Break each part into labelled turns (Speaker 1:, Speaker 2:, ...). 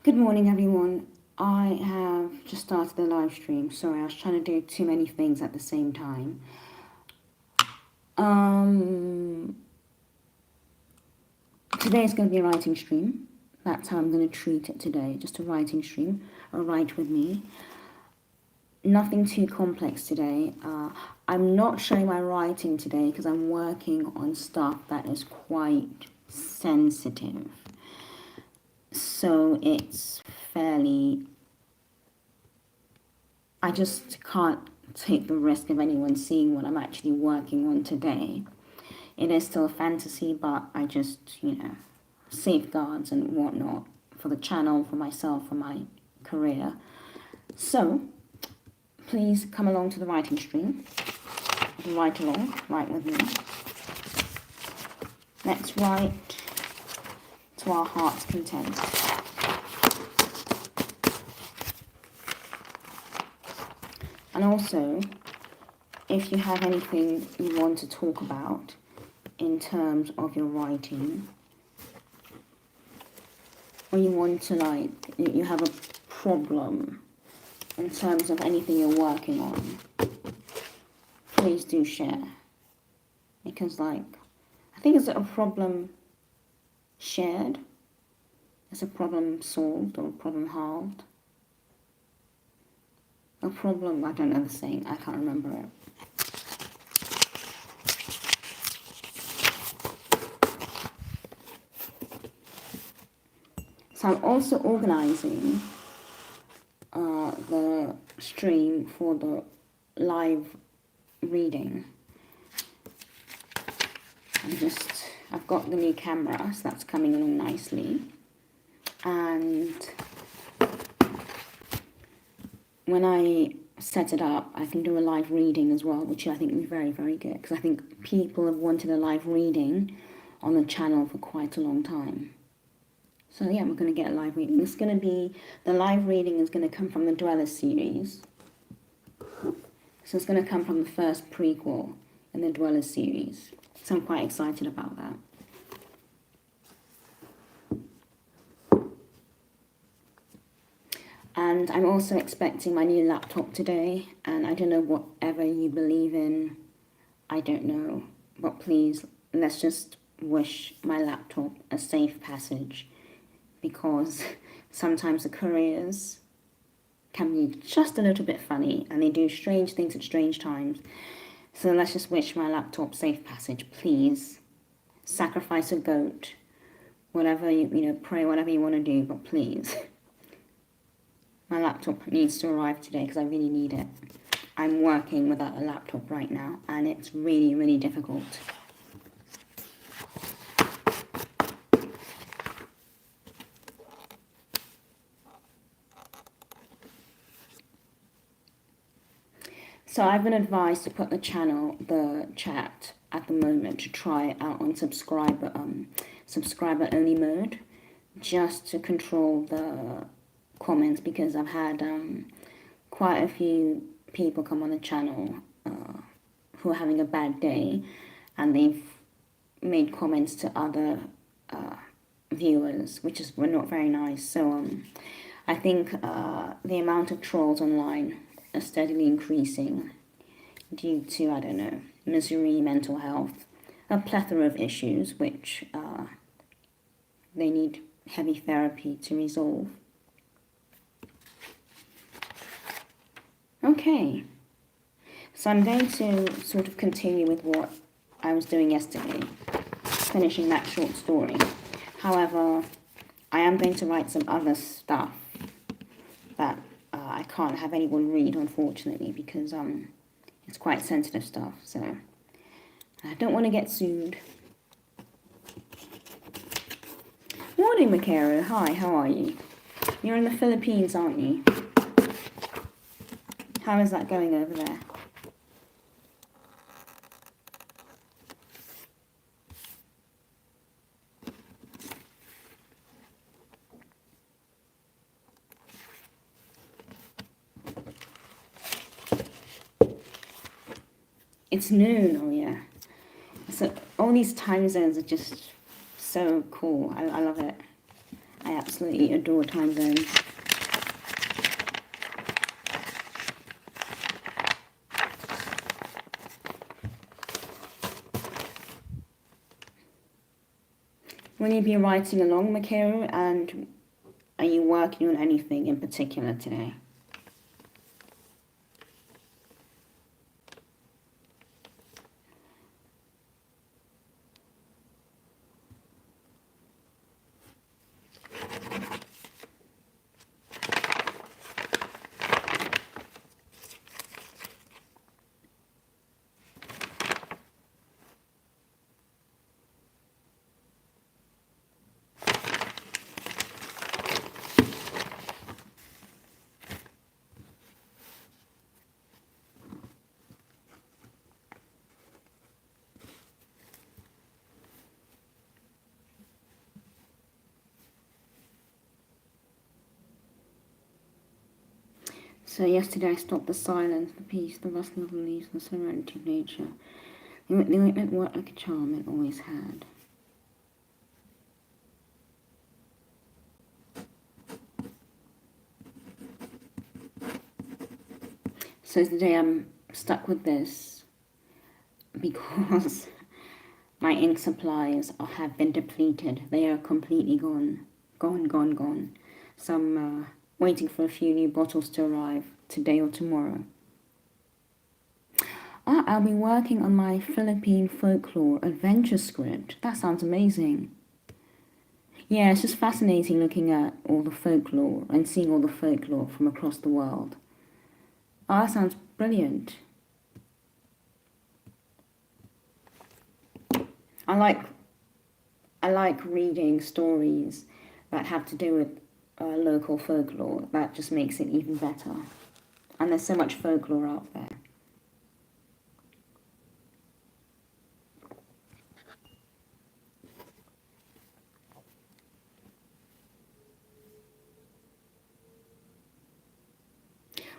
Speaker 1: Good morning, everyone. I have just started the live stream. Sorry, I was trying to do too many things at the same time. Today is going to be a writing stream. That's how I'm going to treat it today. Just a writing stream. Or write with me. Nothing too complex today. I'm not showing my writing today because I'm working on stuff that is quite sensitive. So it's fairly... I just can't take the risk of anyone seeing what I'm actually working on today. It is still a fantasy, but I just, safeguards and whatnot for the channel, for myself, for my career. So, please come along to the writing stream. Write along, write with me. Let's write to our heart's content. And also, if you have anything you want to talk about in terms of your writing, or you want to you have a problem in terms of anything you're working on, please do share. Because I think it's a problem shared, it's a problem solved or a problem halved. A problem, I don't know the saying, I can't remember it. So I'm also organizing the stream for the live reading. I've got the new camera, so that's coming along nicely. And when I set it up, I can do a live reading as well, which I think will be very, very good, because I think people have wanted a live reading on the channel for quite a long time. So yeah, we're going to get a live reading. The live reading is going to come from the Dweller series. So it's going to come from the first prequel in the Dweller series. So I'm quite excited about that. And I'm also expecting my new laptop today, and I don't know whatever you believe in, I don't know, but please, let's just wish my laptop a safe passage, because sometimes the couriers can be just a little bit funny, and they do strange things at strange times. So let's just wish my laptop safe passage, please. Sacrifice a goat, whatever, pray whatever you want to do, but please. My laptop needs to arrive today because I really need it. I'm working without a laptop right now, and it's really, really difficult. So I've been advised to put the chat at the moment, to try it out on subscriber only mode, just to control the comments, because I've had quite a few people come on the channel who are having a bad day, and they've made comments to other viewers, which were not very nice. So I think the amount of trolls online are steadily increasing due to, I don't know, misery, mental health, a plethora of issues which they need heavy therapy to resolve. Okay, so I'm going to sort of continue with what I was doing yesterday, finishing that short story. However, I am going to write some other stuff that I can't have anyone read, unfortunately, because it's quite sensitive stuff, so I don't want to get sued. Morning, Makero. Hi, how are you? You're in the Philippines, aren't you? How is that going over there? It's noon, oh yeah. So all these time zones are just so cool. I love it. I absolutely adore time zones. Will you be writing along, Makiru, and are you working on anything in particular today? So yesterday I stopped the silence, the peace, the rustling of the leaves, the serenity of nature. The ointment worked like a charm it always had. So today I'm stuck with this because my ink supplies have been depleted. They are completely gone. Gone. So I'm waiting for a few new bottles to arrive today or tomorrow. I'll be working on my Philippine folklore adventure script. That sounds amazing. Yeah, it's just fascinating looking at all the folklore and seeing all the folklore from across the world. Oh, that sounds brilliant. I like reading stories that have to do with local folklore. That just makes it even better. And there's so much folklore out there.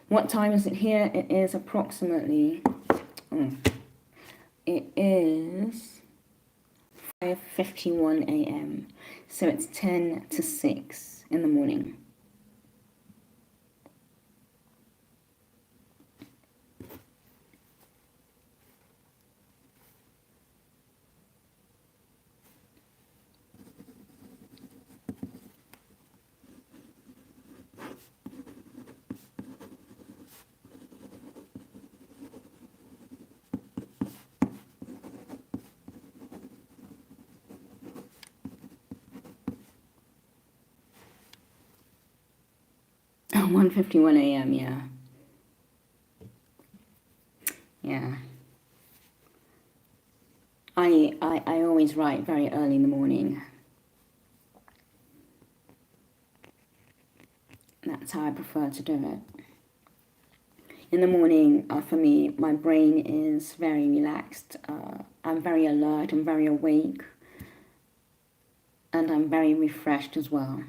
Speaker 1: What time is it here? It is approximately... it is 5:51 a.m. So it's 10 to 6 in the morning. Oh, 1:51 a.m., yeah. Yeah. I always write very early in the morning. That's how I prefer to do it. In the morning, for me, my brain is very relaxed. I'm very alert, I'm very awake, and I'm very refreshed as well.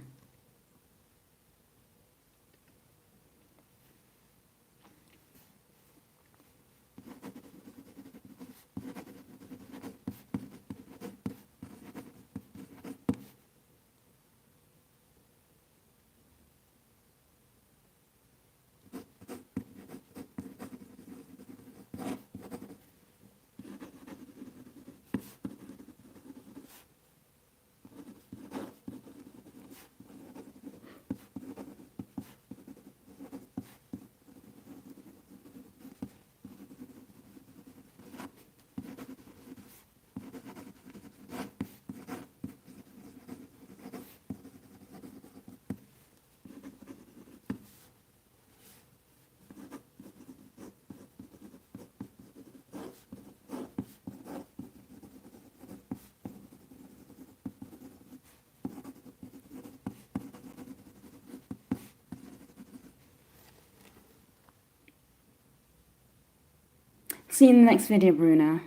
Speaker 1: See you in the next video, Bruna.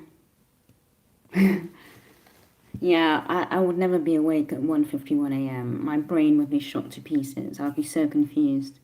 Speaker 1: Yeah, I would never be awake at 1:51 a.m. My brain would be shot to pieces. I'd be so confused.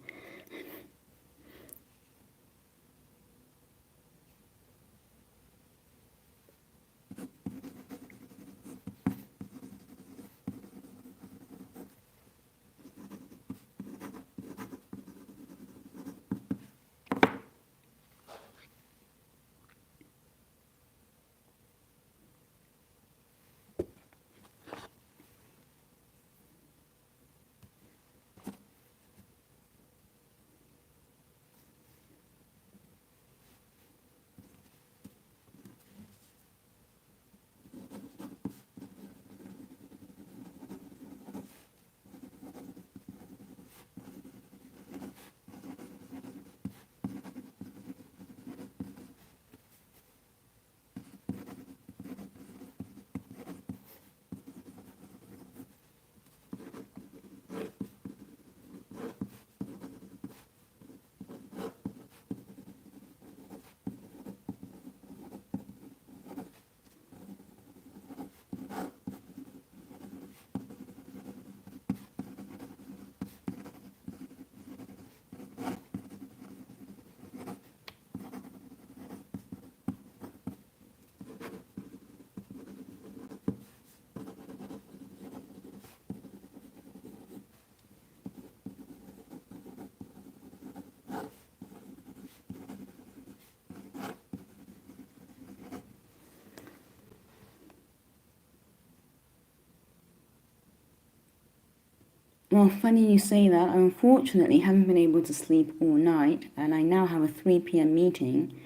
Speaker 1: Well, funny you say that. I unfortunately haven't been able to sleep all night, and I now have a 3 p.m. meeting,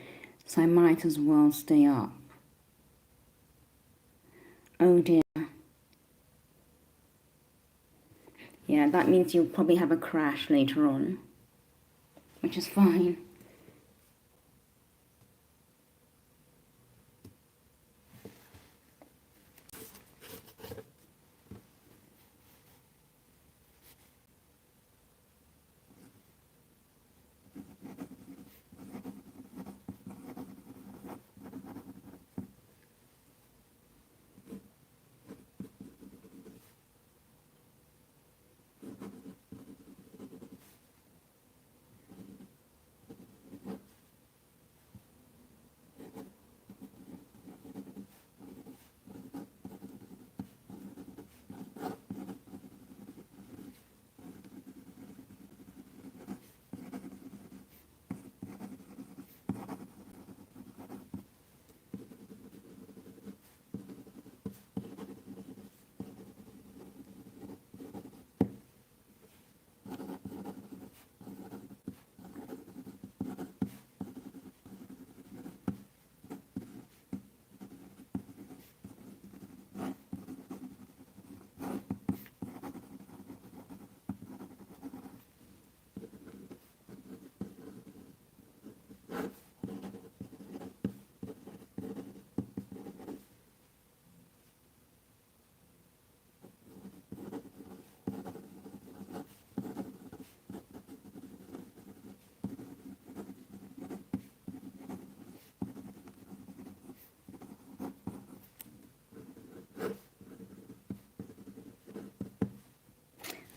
Speaker 1: so I might as well stay up. Oh dear. Yeah, that means you'll probably have a crash later on, which is fine.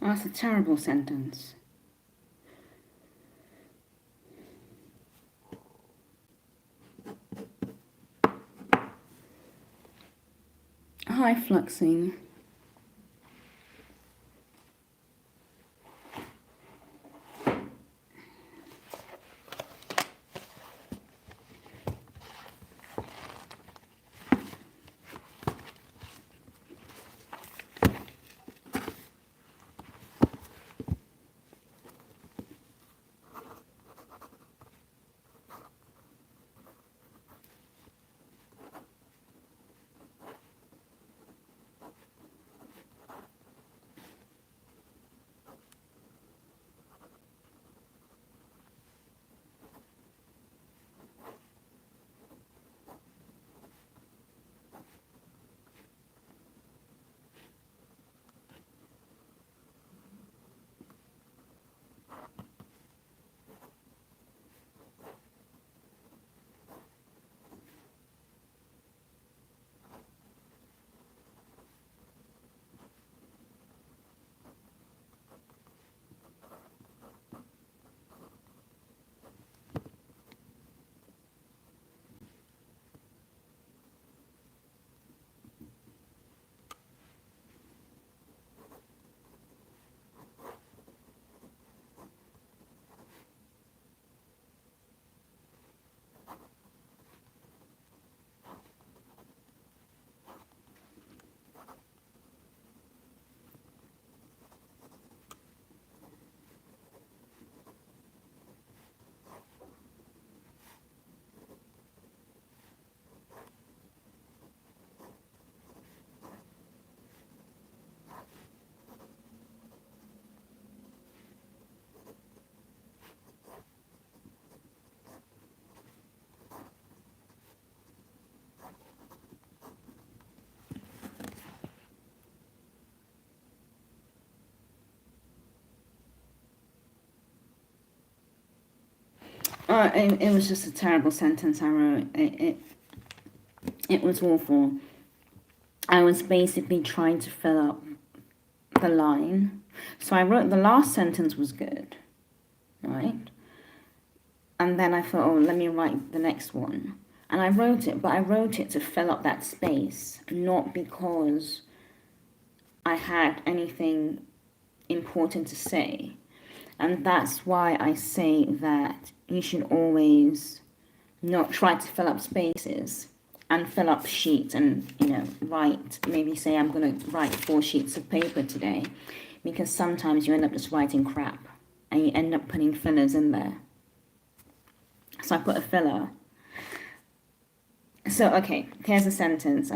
Speaker 1: That's a terrible sentence. Hi, Fluxing. It was just a terrible sentence I wrote. It was awful. I was basically trying to fill up the line. So I wrote the last sentence was good, right? And then I thought, oh, let me write the next one. And I wrote it, but I wrote it to fill up that space, not because I had anything important to say. And that's why I say that you should always not try to fill up spaces. and fill up sheets and, you know, write, maybe say I'm going to write 4 sheets of paper today, because sometimes you end up just writing crap and you end up putting fillers in there. So I put a filler. So, okay, here's a sentence.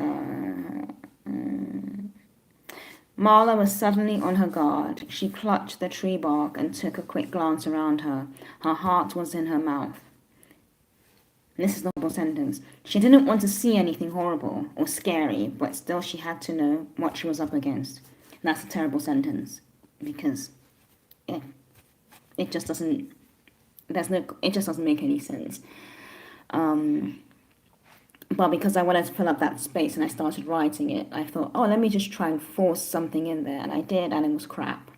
Speaker 1: Marla was suddenly on her guard. She clutched the tree bark and took a quick glance around her. Her heart was in her mouth. And this is the whole sentence. She didn't want to see anything horrible or scary, but still she had to know what she was up against. And that's a terrible sentence, because it just doesn't, it just doesn't make any sense. But because I wanted to fill up that space and I started writing it, I thought, oh, let me just try and force something in there. And I did, and it was crap.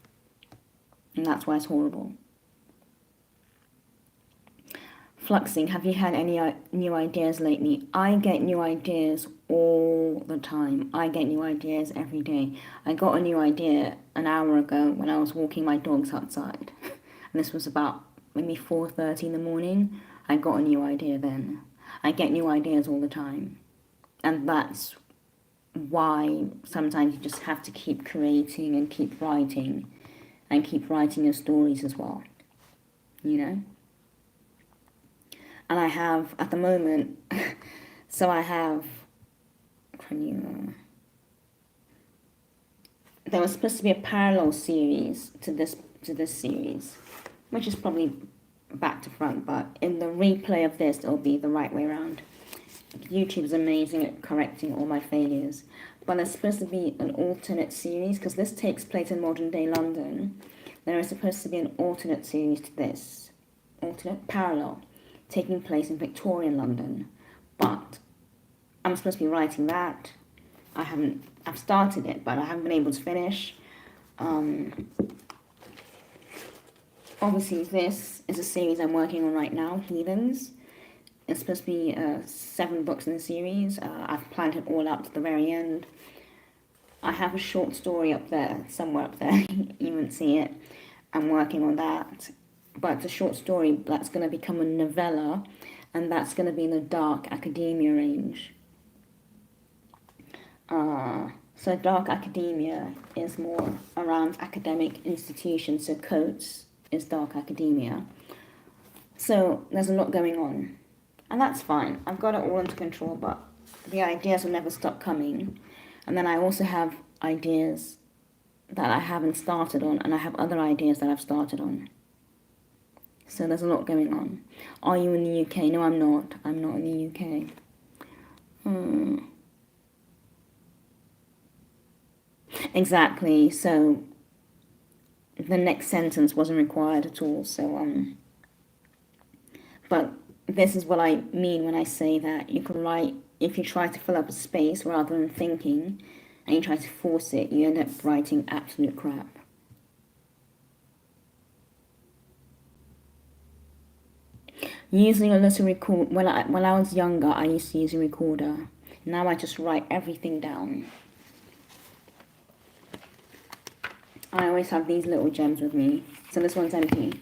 Speaker 1: And that's why it's horrible. Fluxing, have you had any new ideas lately? I get new ideas all the time. I get new ideas every day. I got a new idea an hour ago when I was walking my dogs outside. And this was about maybe 4:30 in the morning. I got a new idea then. I get new ideas all the time. And that's why sometimes you just have to keep creating and keep writing. And keep writing your stories as well. You know? And I have, at the moment, so I have, there was supposed to be a parallel series to this series, which is probably back to front, but in the replay of this, it'll be the right way around. YouTube is amazing at correcting all my failures. But there's supposed to be an alternate series, because this takes place in modern day London. There is supposed to be an alternate series to this, alternate parallel, taking place in Victorian London. But I'm supposed to be writing that. I've started it, but I haven't been able to finish. Obviously, this is a series I'm working on right now, Heathens. It's supposed to be 7 books in the series. I've planned it all out to the very end. I have a short story up there, somewhere up there. You won't see it. I'm working on that. But it's a short story that's going to become a novella, and that's going to be in the dark academia range. So dark academia is more around academic institutions, so Coates is dark academia. So there's a lot going on, and that's fine. I've got it all under control, but the ideas will never stop coming. And then I also have ideas that I haven't started on, and I have other ideas that I've started on. So there's a lot going on. Are you in the UK? No, I'm not. I'm not in the UK. Exactly. So the next sentence wasn't required at all. So but this is what I mean when I say that you can write, if you try to fill up a space rather than thinking, and you try to force it, you end up writing absolute crap. Using a little record, when I was younger, I used to use a recorder. Now I just write everything down. I always have these little gems with me. So this one's empty.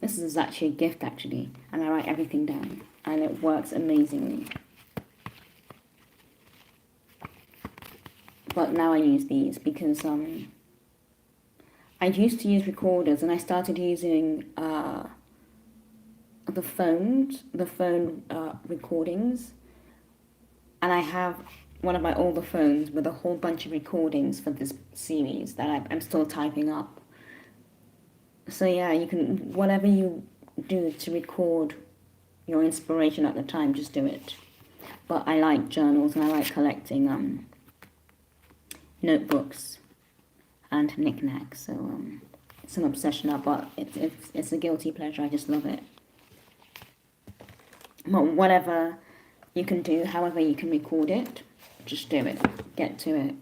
Speaker 1: This is actually a gift, actually. And I write everything down. And it works amazingly. But now I use these because I used to use recorders, and I started using the phone recordings. And I have one of my older phones with a whole bunch of recordings for this series that I'm still typing up. So yeah, you can, whatever you do to record your inspiration at the time, just do it. But I like journals, and I like collecting notebooks and knickknacks. So it's an obsession now, but it's a guilty pleasure. I just love it. But whatever you can do, however you can record it, just do it. Get to it.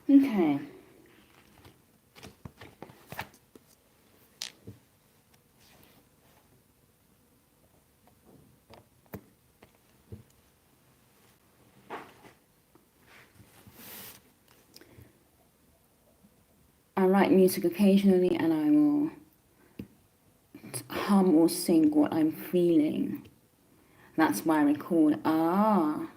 Speaker 1: Okay. I write music occasionally and I will hum or sing what I'm feeling. That's why I record. Ah,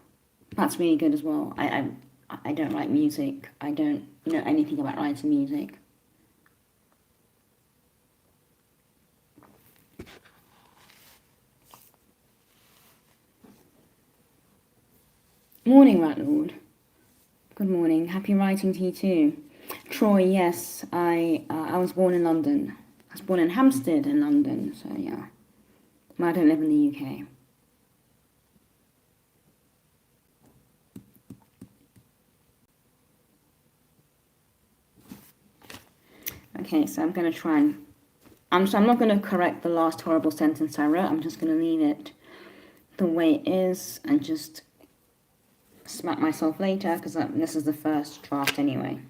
Speaker 1: that's really good as well. I don't write music. I don't know anything about writing music. Morning, Rat Lord. Good morning. Happy writing to you too. Troy, yes, I was born in London. I was born in Hampstead in London, so yeah. But I don't live in the UK. Okay, so I'm going to try and... so I'm not going to correct the last horrible sentence I wrote. I'm just going to leave it the way it is and just smack myself later because this is the first draft anyway.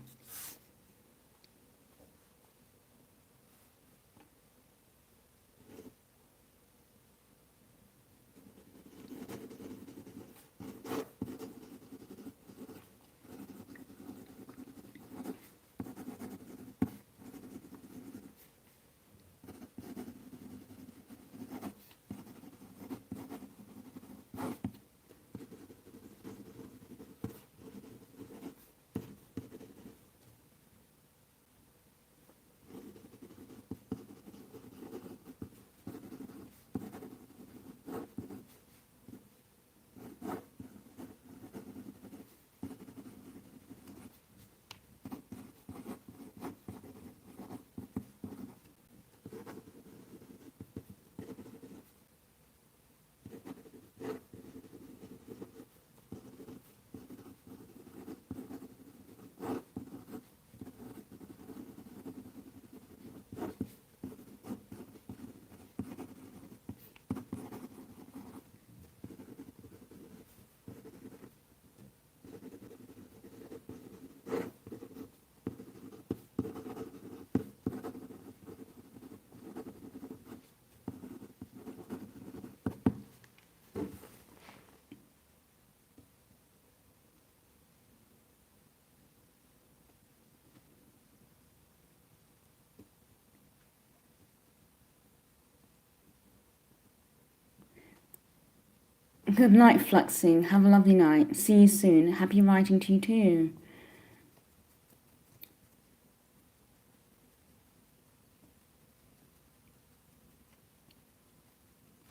Speaker 1: Good night, Fluxing. Have a lovely night. See you soon. Happy writing to you too.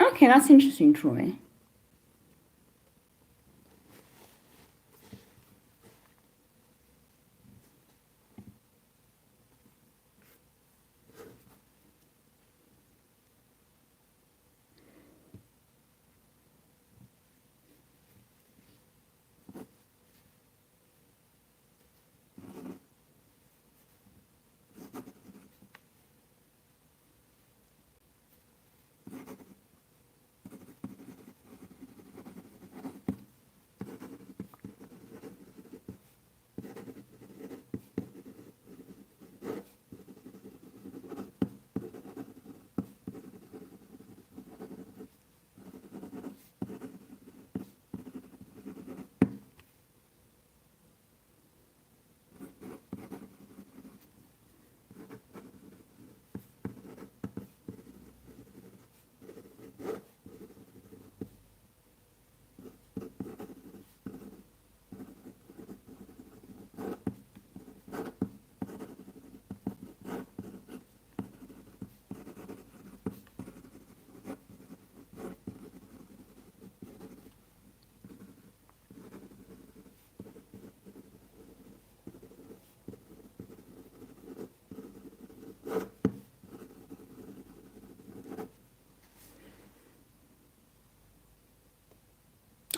Speaker 1: Okay, that's interesting, Troy.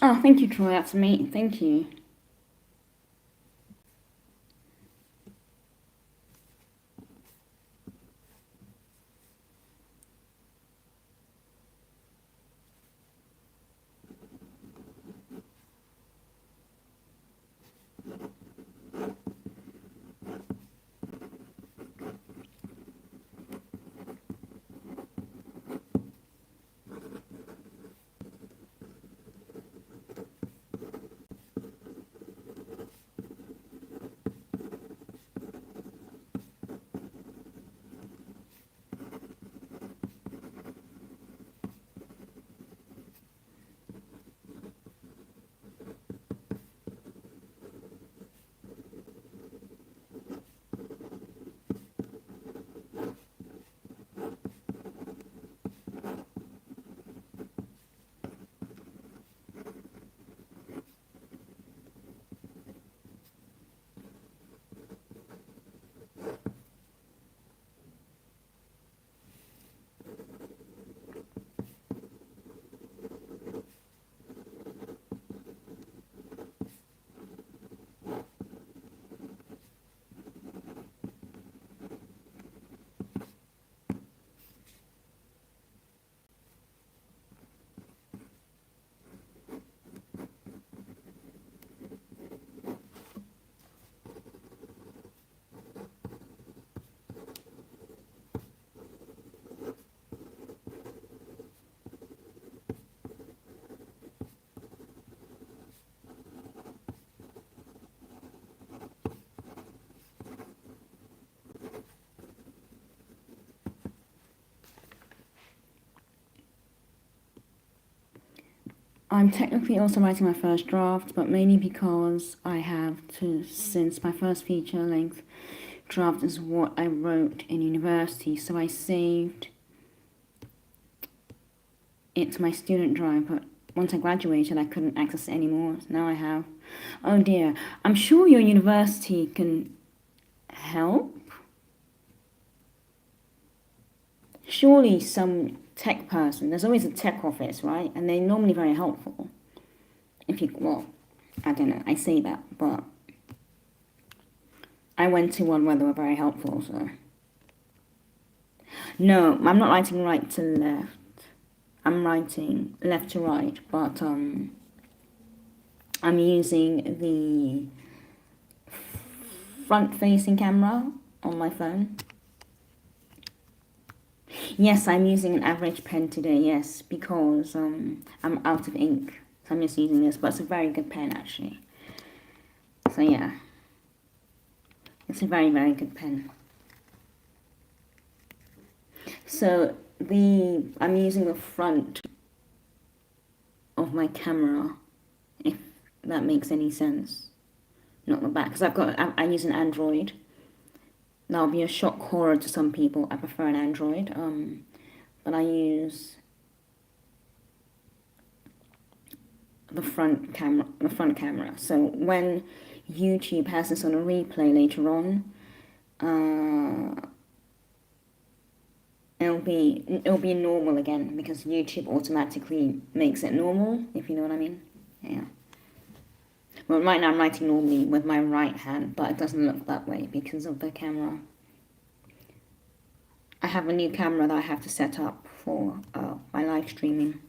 Speaker 1: Oh, thank you, Troy. That's amazing. Thank you. I'm technically also writing my first draft, but mainly because I have to, since my first feature-length draft is what I wrote in university, so I saved it to my student drive, but once I graduated, I couldn't access it anymore. So now I have. Oh dear. I'm sure your university can help. Surely some tech person, there's always a tech office, right? And they're normally very helpful. If you, well, I don't know, I say that, but I went to one where they were very helpful, so. No, I'm not writing right to left. I'm writing left to right, but I'm using the front-facing camera on my phone. Yes, I'm using an average pen today, yes, because I'm out of ink. So I'm just using this, but it's a very good pen, actually. So yeah, it's a very, very good pen. So I'm using the front of my camera, if that makes any sense. Not the back, because I use an Android. That'll be a shock horror to some people. I prefer an Android, but I use the front camera. So when YouTube has this on a replay later on, it'll be normal again because YouTube automatically makes it normal, if you know what I mean. Yeah. Well, right now I'm writing normally with my right hand, but it doesn't look that way because of the camera. I have a new camera that I have to set up for my live streaming.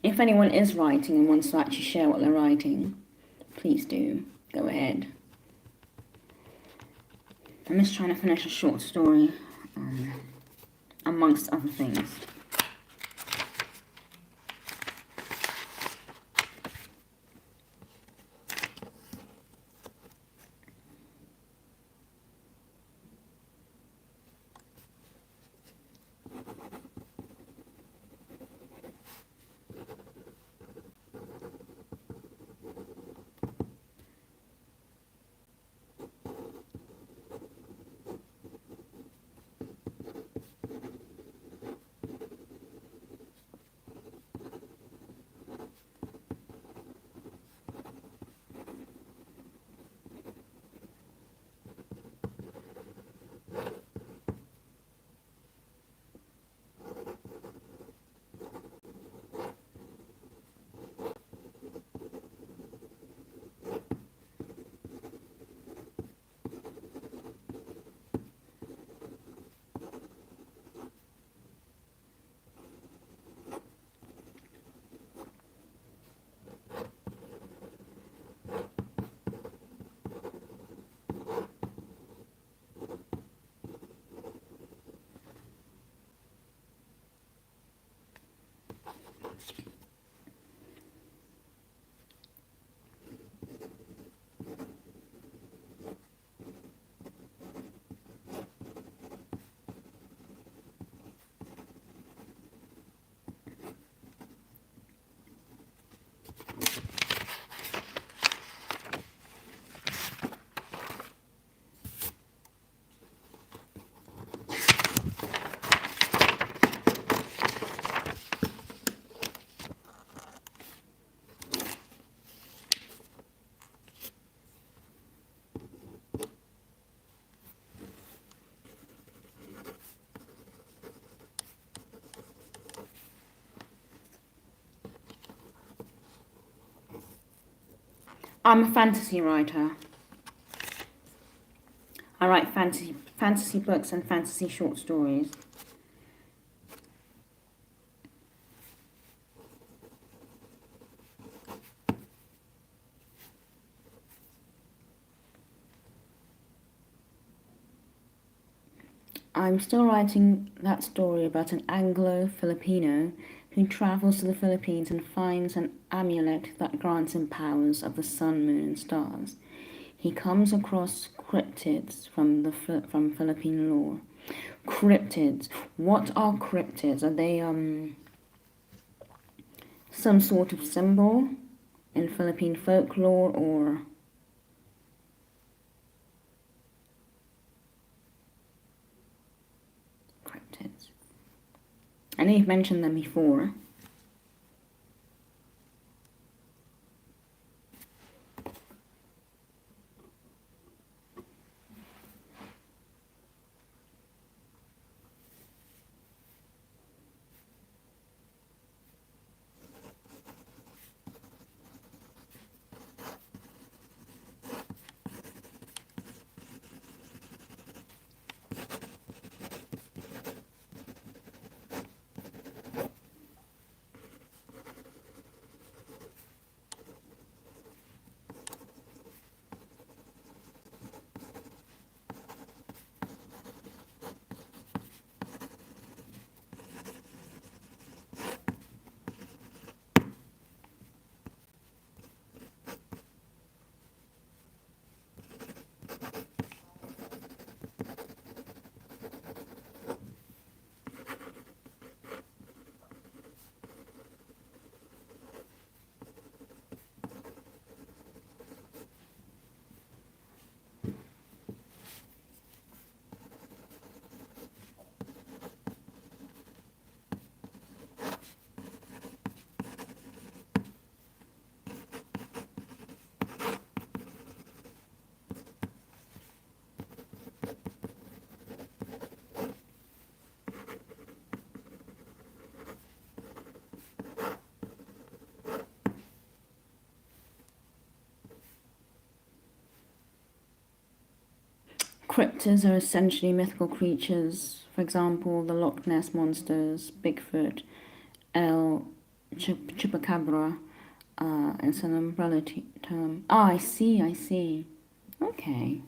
Speaker 1: If anyone is writing and wants to actually share what they're writing, please do go ahead. I'm just trying to finish a short story, amongst other things. I'm a fantasy writer. I write fantasy books and fantasy short stories. I'm still writing that story about an Anglo-Filipino who travels to the Philippines and finds an amulet that grants him powers of the sun, moon, and stars. He comes across cryptids from Philippine lore. Cryptids. What are cryptids? Are they some sort of symbol in Philippine folklore, or cryptids? I know you've mentioned them before. Cryptids are essentially mythical creatures. For example, the Loch Ness monsters, Bigfoot, El Chupacabra. It's an umbrella term. Ah, I see, I see. Okay.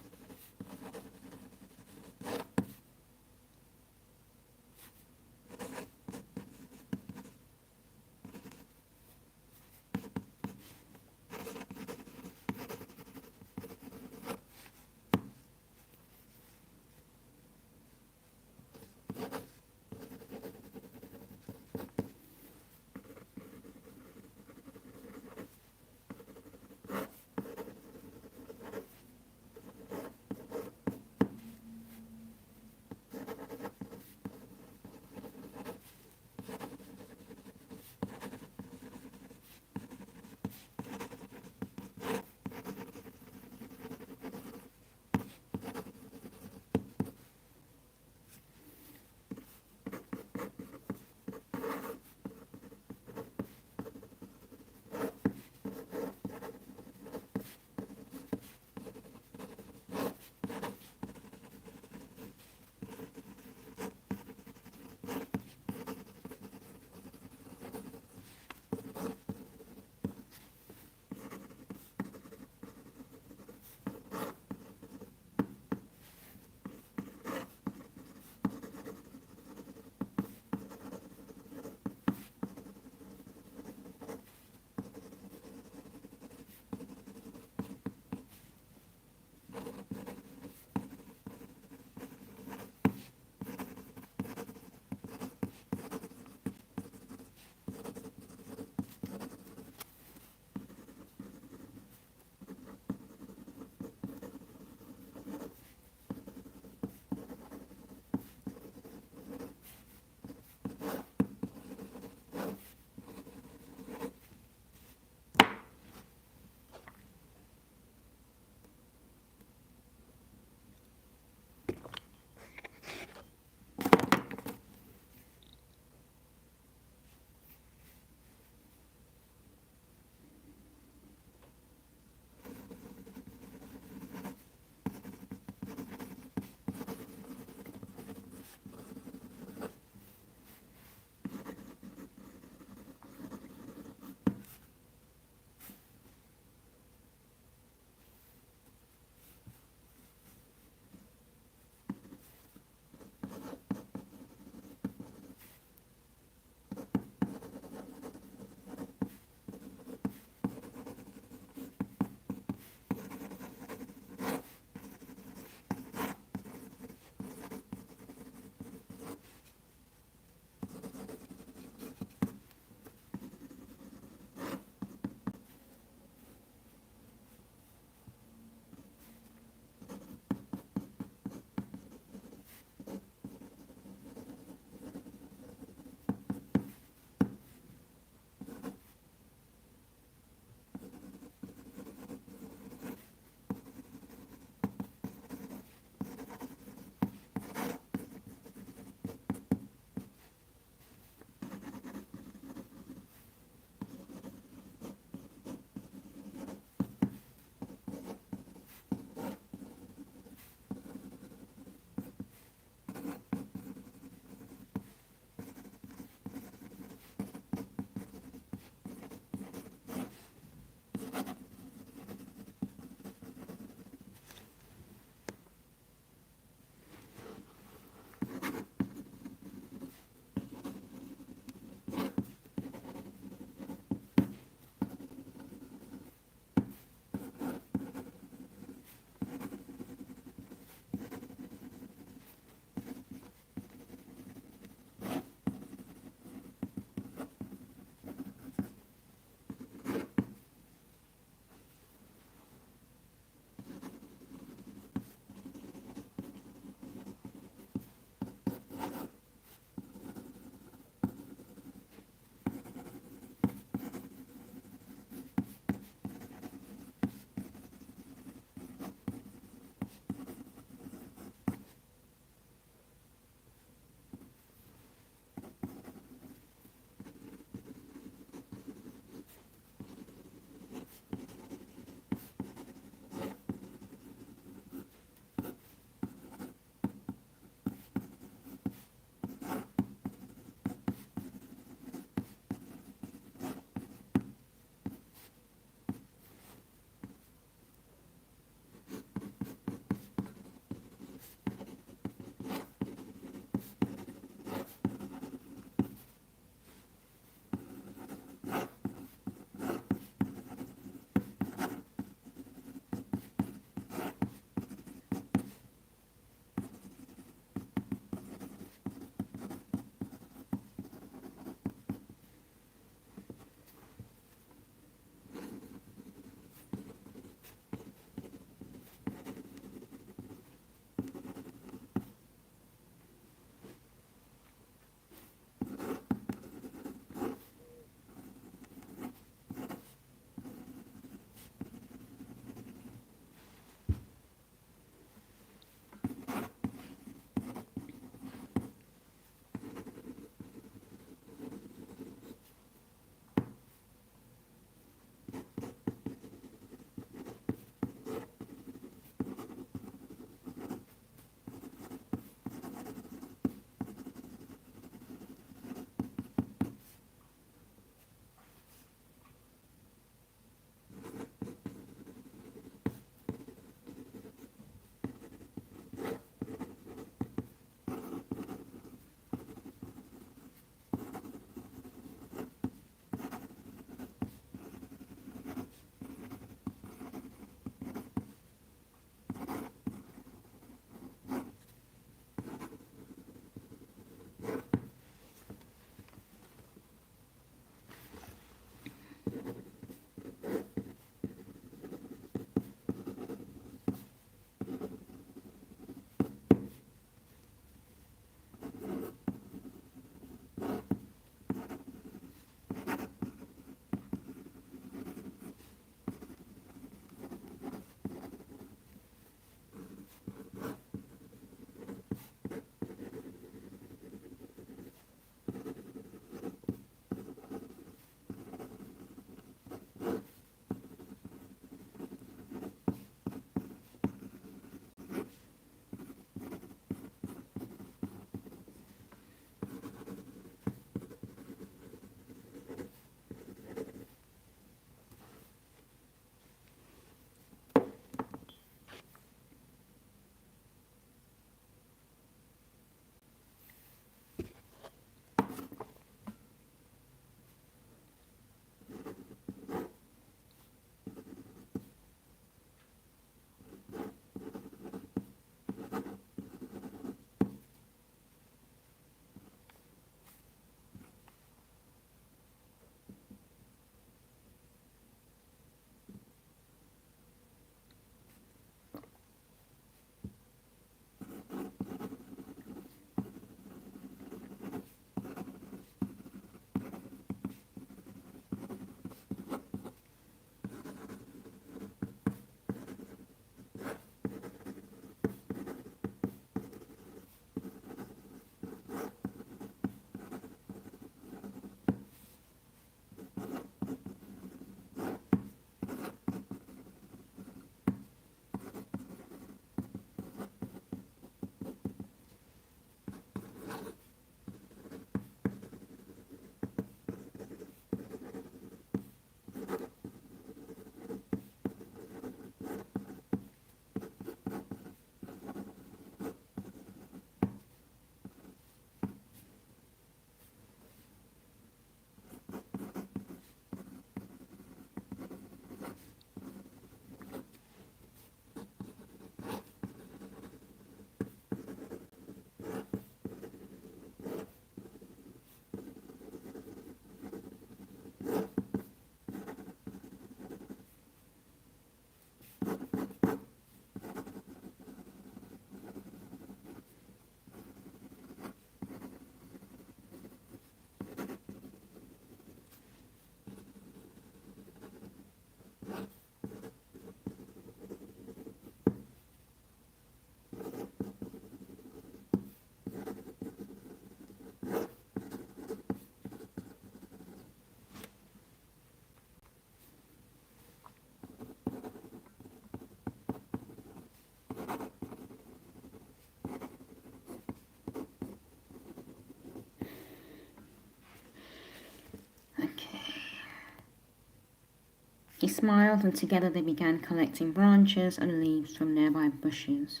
Speaker 1: He smiled, and together they began collecting branches and leaves from nearby bushes.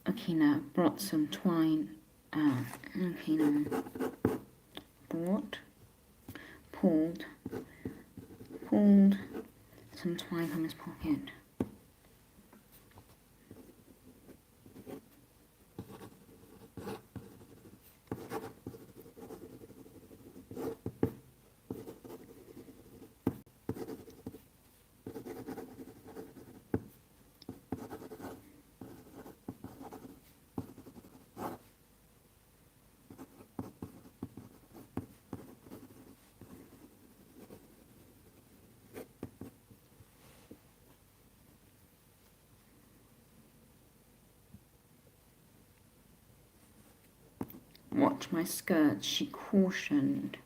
Speaker 1: Okay, now brought some twine out. Okay, now brought, pulled some twine from his pocket. Watch my skirts, she cautioned.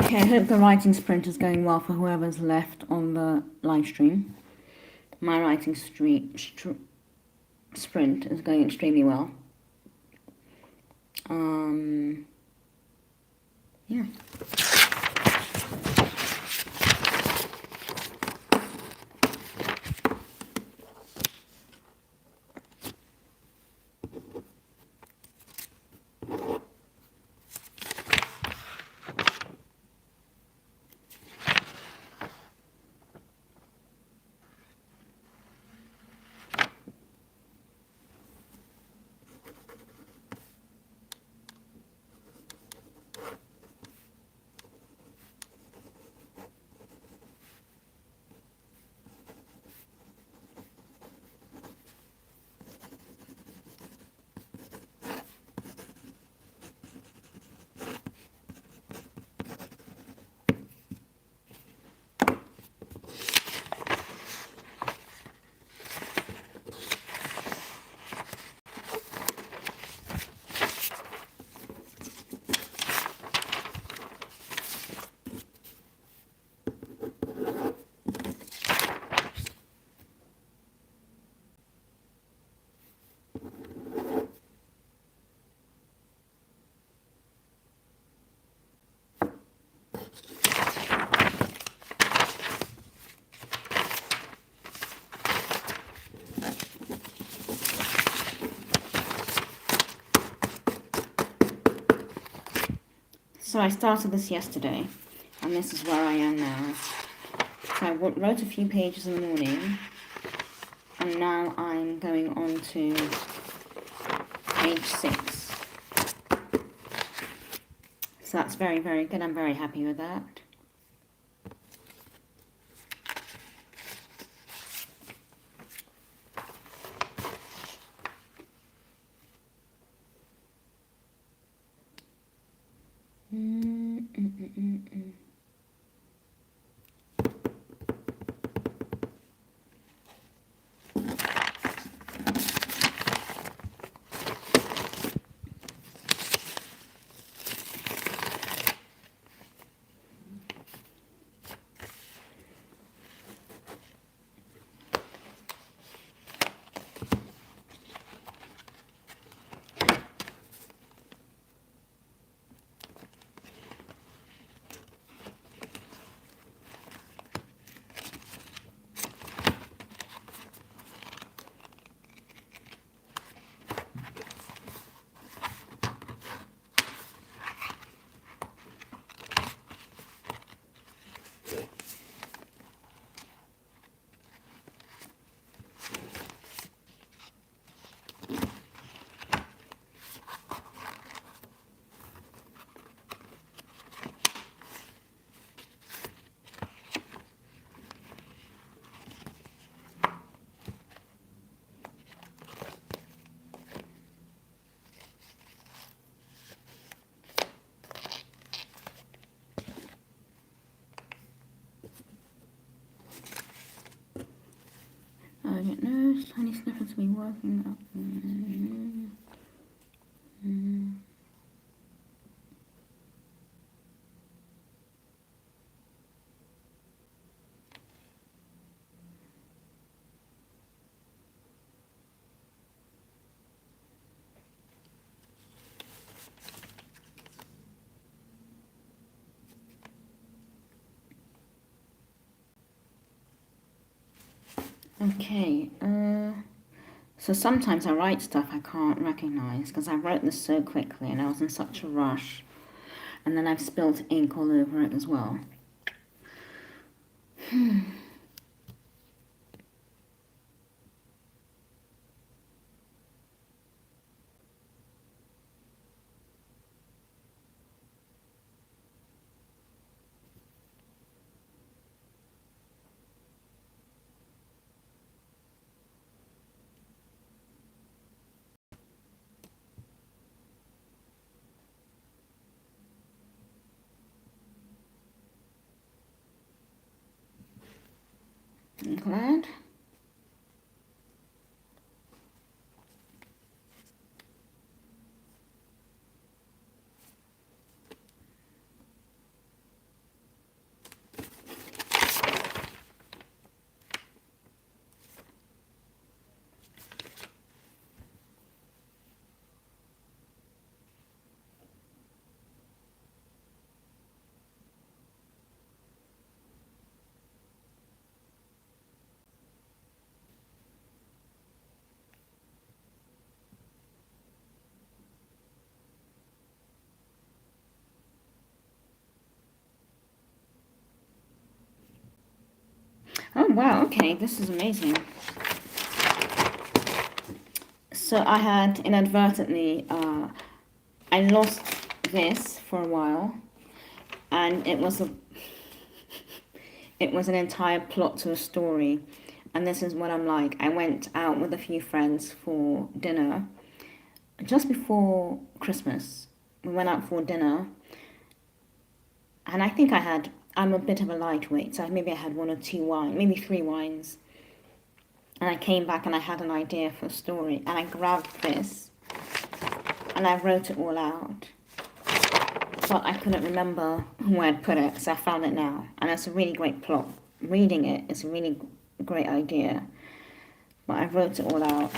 Speaker 1: Okay, I hope the writing sprint is going well for whoever's left on the live stream. My writing sprint is going extremely well. Yeah. So I started this yesterday, and this is where I am now. So I wrote a few pages in the morning, and now I'm going on to page 6. So that's very, very good. I'm very happy with that. I don't know, tiny snippets we working up. Okay, so sometimes I write stuff I can't recognize because I wrote this so quickly and I was in such a rush. And then I've spilled ink all over it as well. I'm glad. Oh wow, okay, this is amazing. So I had inadvertently, I lost this for a while, and it was an entire plot to a story. And this is what I'm like. I went out with a few friends for dinner just before Christmas. We went out for dinner, and I think I'm a bit of a lightweight, so maybe I had one or two wines, maybe three wines. And I came back and I had an idea for a story, and I grabbed this and I wrote it all out. But I couldn't remember where I'd put it, so I found it now. And it's a really great plot. Reading it is a really great idea. But I wrote it all out,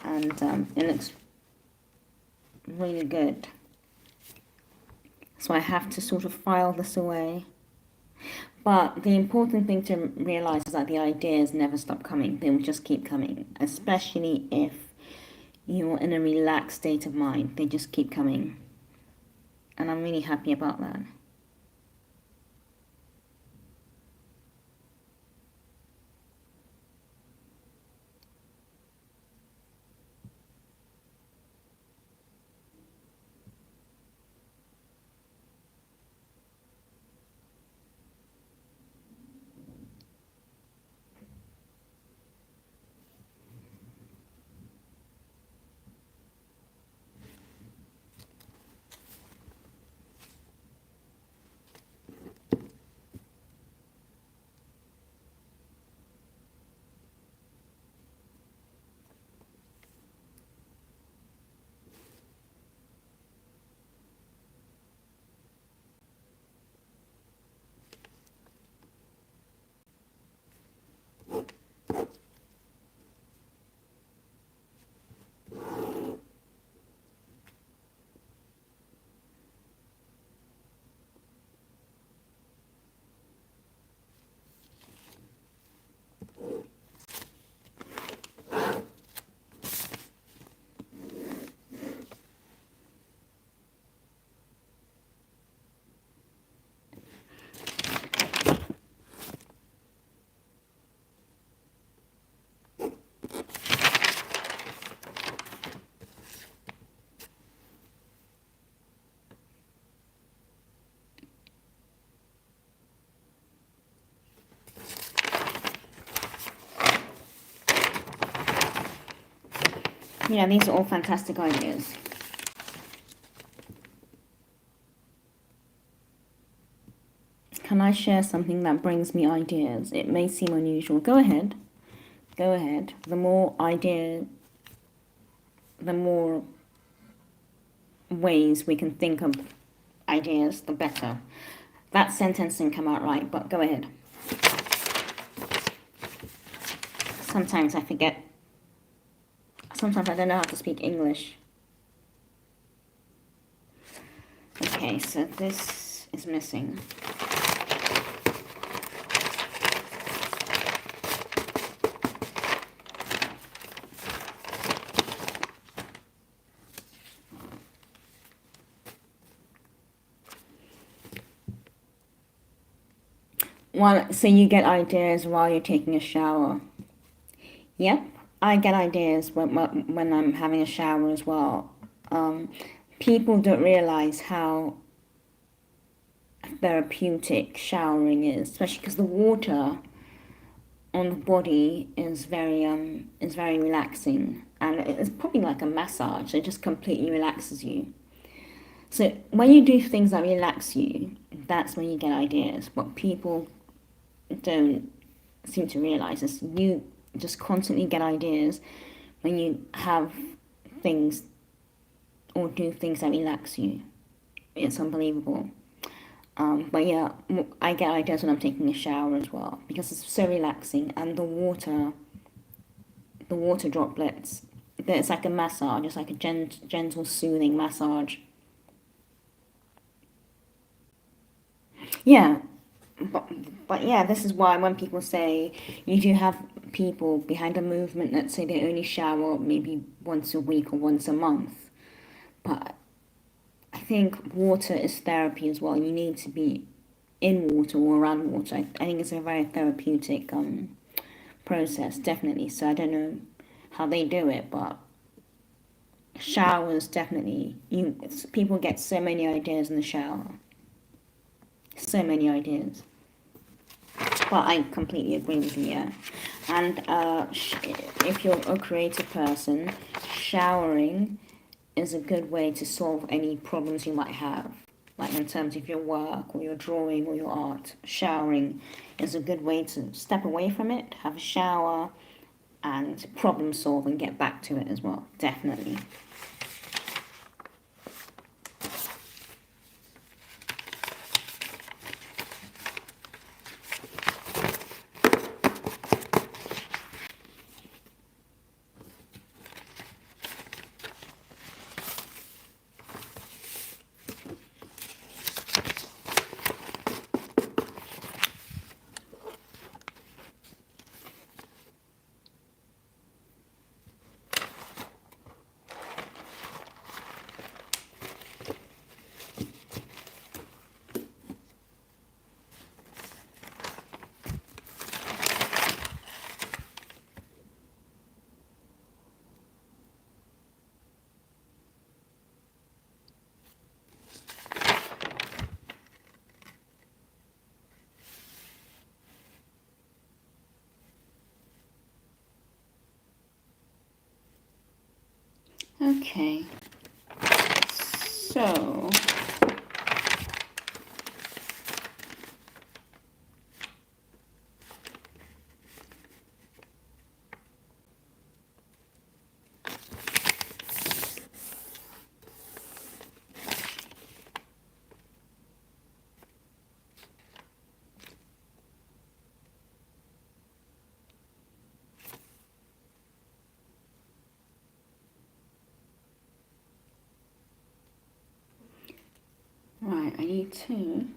Speaker 1: and it looks really good. So I have to sort of file this away. But the important thing to realize is that the ideas never stop coming. They will just keep coming, especially if you're in a relaxed state of mind. They just keep coming. And I'm really happy about that. Yeah, these are all fantastic ideas. Can I share something that brings me ideas? It may seem unusual. Go ahead. Go ahead. The more ways we can think of ideas, the better. That sentence didn't come out right, but go ahead. Sometimes I forget. Sometimes I don't know how to speak English. Okay, so this is missing. So you get ideas while you're taking a shower. Yep, I get ideas when I'm having a shower as well. People don't realize how therapeutic showering is, especially because the water on the body is very relaxing, and it's probably like a massage. It just completely relaxes you. So when you do things that relax you, that's when you get ideas. What people don't seem to realize is you just constantly get ideas when you have things or do things that relax you. It's unbelievable. But yeah, I get ideas when I'm taking a shower as well because it's so relaxing, and the water droplets. It's like a massage. It's like a gentle, soothing massage. Yeah, but yeah, this is why when people say you do have people behind a movement that say they only shower maybe once a week or once a month, but I think water is therapy as well. You need to be in water or around water. I think it's a very therapeutic process, definitely. So I don't know how they do it, but showers definitely. People get so many ideas in the shower, so many ideas. But I completely agree with you. Yeah. And if you're a creative person, showering is a good way to solve any problems you might have, like in terms of your work or your drawing or your art. Showering is a good way to step away from it, have a shower, and problem solve and get back to it as well. Definitely. Okay. So right, I need to.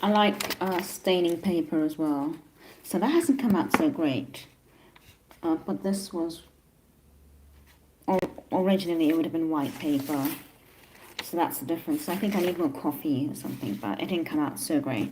Speaker 1: I like staining paper as well. So that hasn't come out so great. But this was, originally it would have been white paper. So that's the difference. I think I need more coffee or something, but it didn't come out so great.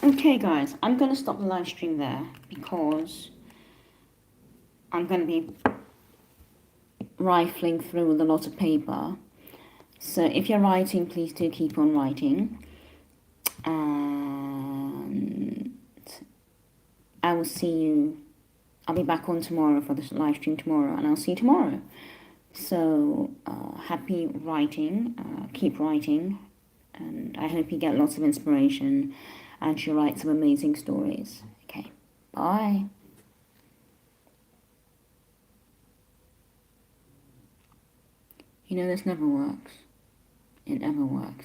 Speaker 1: Okay guys, I'm going to stop the live stream there because I'm going to be rifling through with a lot of paper. So if you're writing, please do keep on writing. And I will see you, I'll be back on tomorrow for the live stream tomorrow, and I'll see you tomorrow. So happy writing, keep writing, and I hope you get lots of inspiration and you write some amazing stories. Okay, bye. You know, this never works. It never works.